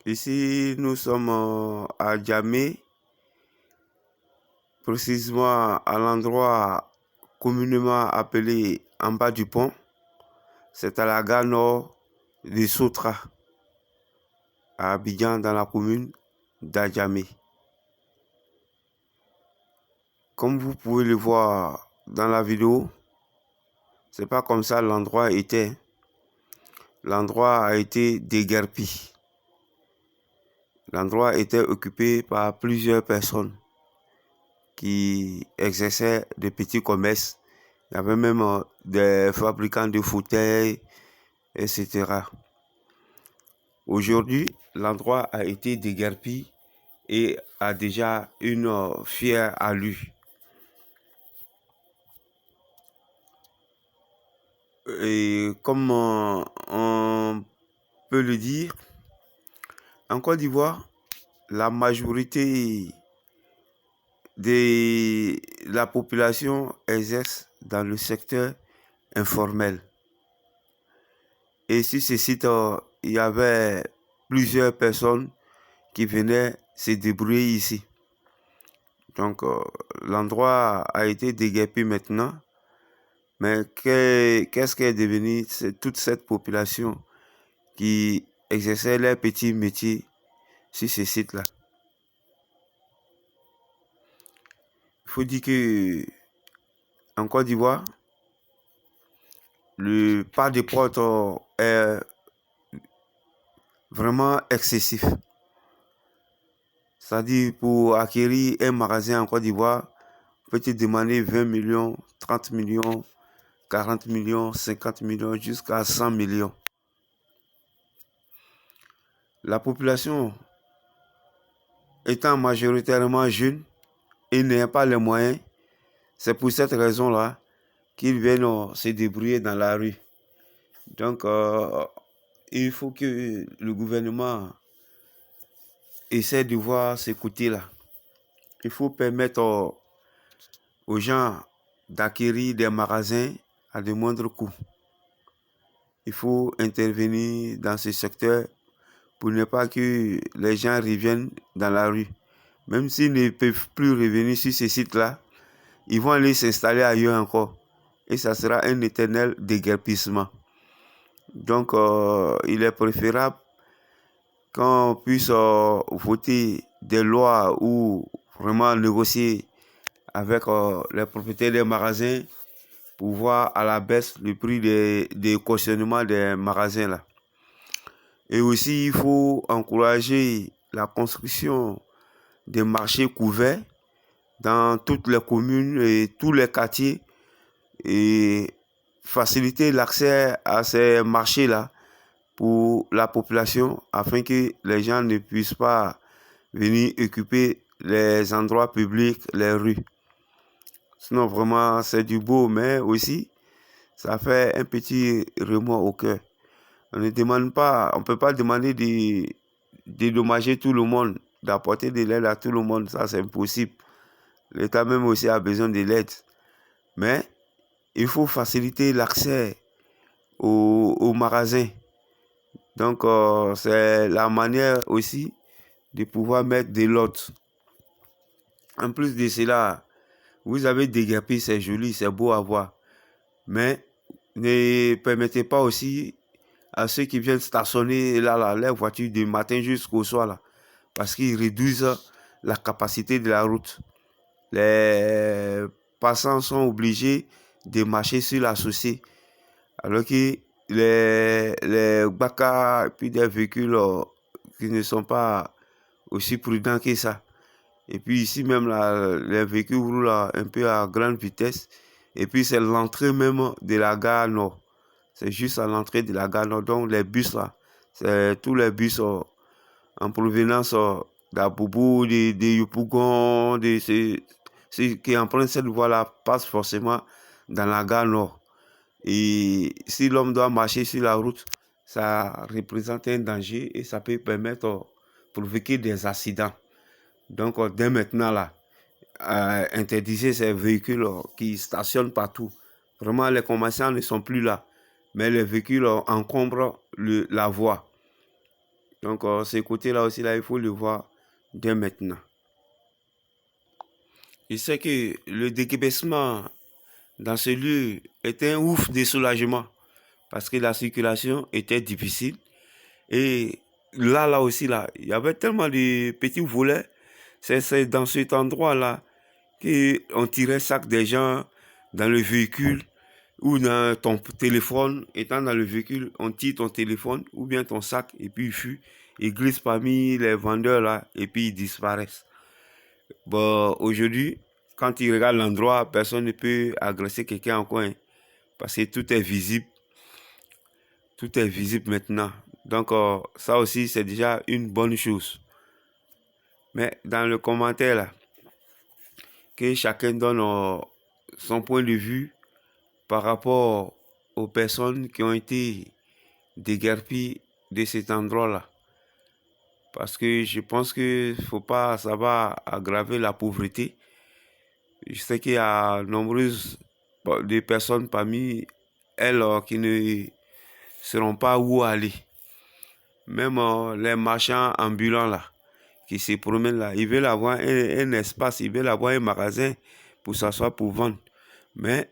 Ici, nous sommes à Djamé, précisément à l'endroit communément appelé en bas du pont. C'est à la gare nord de Sotra, à Abidjan, dans la commune d'Adjamé. Comme vous pouvez le voir dans la vidéo, c'est pas comme ça l'endroit était. L'endroit a été déguerpi. L'endroit était occupé par plusieurs personnes qui exerçaient des petits commerces. Il y avait même des fabricants de fauteuils, etc. Aujourd'hui, l'endroit a été déguerpi et a déjà une fière allure. Et comme on peut le dire, en Côte d'Ivoire, la majorité de la population exerce dans le secteur informel. Et sur ce site, il y avait plusieurs personnes qui venaient se débrouiller ici. Donc, l'endroit a été déguerpi maintenant. Mais qu'est-ce qui est devenu toute cette population qui exerçait leurs petits métiers sur ce site-là? Il faut dire que en Côte d'Ivoire, le pas de porte est vraiment excessif. C'est-à-dire, pour acquérir un magasin en Côte d'Ivoire, on peut te demander 20 millions, 30 millions, 40 millions, 50 millions, jusqu'à 100 millions. La population étant majoritairement jeune et n'ayant pas les moyens, c'est pour cette raison-là qu'ils viennent se débrouiller dans la rue. Donc, il faut que le gouvernement essaie de voir ce côté-là. Il faut permettre aux gens d'acquérir des magasins à de moindres coûts. Il faut intervenir dans ce secteur pour ne pas que les gens reviennent dans la rue. Même s'ils ne peuvent plus revenir sur ce site-là, ils vont aller s'installer ailleurs encore. Et ça sera un éternel déguerpissement. Donc, il est préférable qu'on puisse voter des lois ou vraiment négocier avec les propriétaires des magasins pour voir à la baisse le prix des cautionnements des magasins là. Et aussi, il faut encourager la construction des marchés couverts dans toutes les communes et tous les quartiers et faciliter l'accès à ces marchés-là pour la population afin que les gens ne puissent pas venir occuper les endroits publics, les rues. Sinon, vraiment, c'est du beau, mais aussi, ça fait un petit remords au cœur. On ne demande pas, on peut pas demander de dédommager tout le monde, d'apporter de l'aide à tout le monde, ça c'est impossible. L'État même aussi a besoin de l'aide. Mais il faut faciliter l'accès aux magasins. Donc, c'est la manière aussi de pouvoir mettre de l'ordre. En plus de cela, vous avez déguerpi, c'est joli, c'est beau à voir. Mais ne permettez pas aussi à ceux qui viennent stationner là, les voitures du matin jusqu'au soir, là, parce qu'ils réduisent la capacité de la route. Les passants sont obligés de marcher sur la chaussée, alors que les baka et puis des véhicules qui ne sont pas aussi prudents que ça. Et puis ici même, là, les véhicules roulent un peu à grande vitesse. Et puis c'est l'entrée même de la gare nord. C'est juste à l'entrée de la gare nord. Donc les bus là, c'est tous les bus en provenance d'Aboubou, de Yopougon, ceux qui empruntent cette voie-là passent forcément dans la gare nord. Et si l'homme doit marcher sur la route, ça représente un danger et ça peut permettre de provoquer des accidents. Donc, dès maintenant, là, interdisez ces véhicules qui stationnent partout. Vraiment, les commerçants ne sont plus là, mais les véhicules encombrent la voie. Donc, ce côté-là aussi, là, il faut le voir dès maintenant. Je sais que le déguerpissement dans ce lieu était un ouf de soulagement parce que la circulation était difficile. Et là aussi, là, il y avait tellement de petits volets. C'est dans cet endroit-là qu'on tirait sac des gens dans le véhicule ou dans ton téléphone. Étant dans le véhicule, on tire ton téléphone ou bien ton sac et puis il fuit. Ils glissent parmi les vendeurs là et puis ils disparaissent. Bon, aujourd'hui, quand ils regardent l'endroit, personne ne peut agresser quelqu'un en coin parce que tout est visible. Tout est visible maintenant. Donc, ça aussi, c'est déjà une bonne chose. Mais dans le commentaire, là, que chacun donne son point de vue par rapport aux personnes qui ont été déguerpies de cet endroit-là. Parce que je pense que faut pas, ça va aggraver la pauvreté. Je sais qu'il y a nombreuses de personnes parmi elles qui ne seront pas où aller. Même les marchands ambulants là, qui se promènent là, ils veulent avoir un espace, ils veulent avoir un magasin pour s'asseoir pour vendre. Mais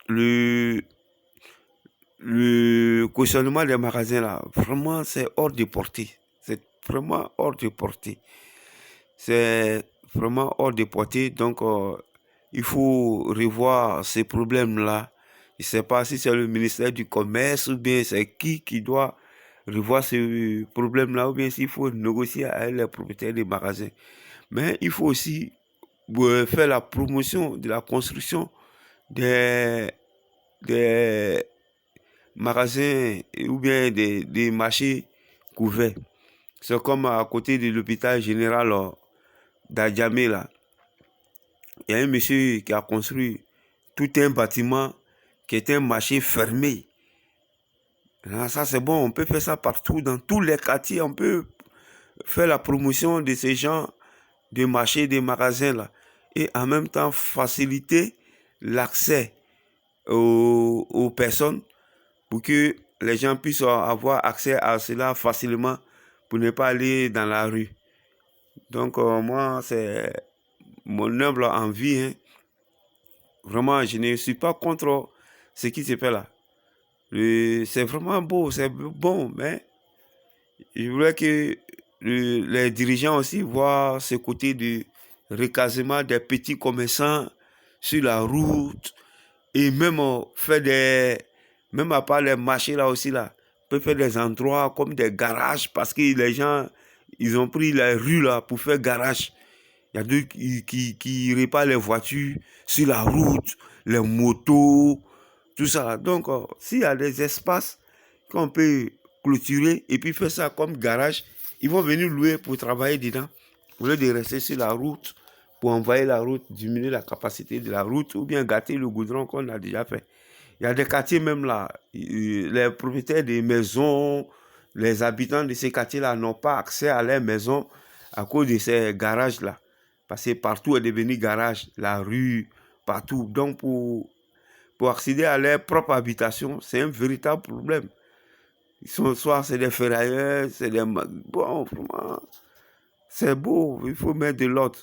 le cautionnement des magasins là, vraiment c'est hors de portée. C'est vraiment hors de portée. C'est vraiment hors de portée. Donc il faut revoir ces problèmes là. Je ne sais pas si c'est le ministère du Commerce ou bien c'est qui doit revoir ce problème-là ou bien s'il faut négocier avec les propriétaires des magasins. Mais il faut aussi faire la promotion de la construction des magasins ou bien des marchés couverts. C'est comme à côté de l'hôpital général d'Adjamé là. Il y a un monsieur qui a construit tout un bâtiment qui est un marché fermé. Là, ça c'est bon, on peut faire ça partout, dans tous les quartiers, on peut faire la promotion de ces gens de marchés, des magasins là. Et en même temps faciliter l'accès aux personnes pour que les gens puissent avoir accès à cela facilement pour ne pas aller dans la rue. Donc moi, c'est mon humble envie. Hein. Vraiment, je ne suis pas contre ce qui se fait là. C'est vraiment beau, c'est bon, mais je voulais que les dirigeants aussi voient ce côté de recasement des petits commerçants sur la route et même faire même à part les marchés là aussi là, on peut faire des endroits comme des garages parce que les gens, ils ont pris les rues là pour faire garage. Il y a d'autres qui réparent les voitures sur la route, les motos, tout ça. Donc, s'il y a des espaces qu'on peut clôturer et puis faire ça comme garage, ils vont venir louer pour travailler dedans. Au lieu de rester sur la route, pour envoyer la route, diminuer la capacité de la route ou bien gâter le goudron qu'on a déjà fait. Il y a des quartiers même là, les propriétaires des maisons, les habitants de ces quartiers-là n'ont pas accès à leurs maisons à cause de ces garages-là. Parce que partout est devenu garage, la rue, partout. Donc, pour accéder à leur propre habitation, c'est un véritable problème. Ils sont soit c'est des ferrailleurs, c'est des... Bon, vraiment, c'est beau, il faut mettre de l'ordre.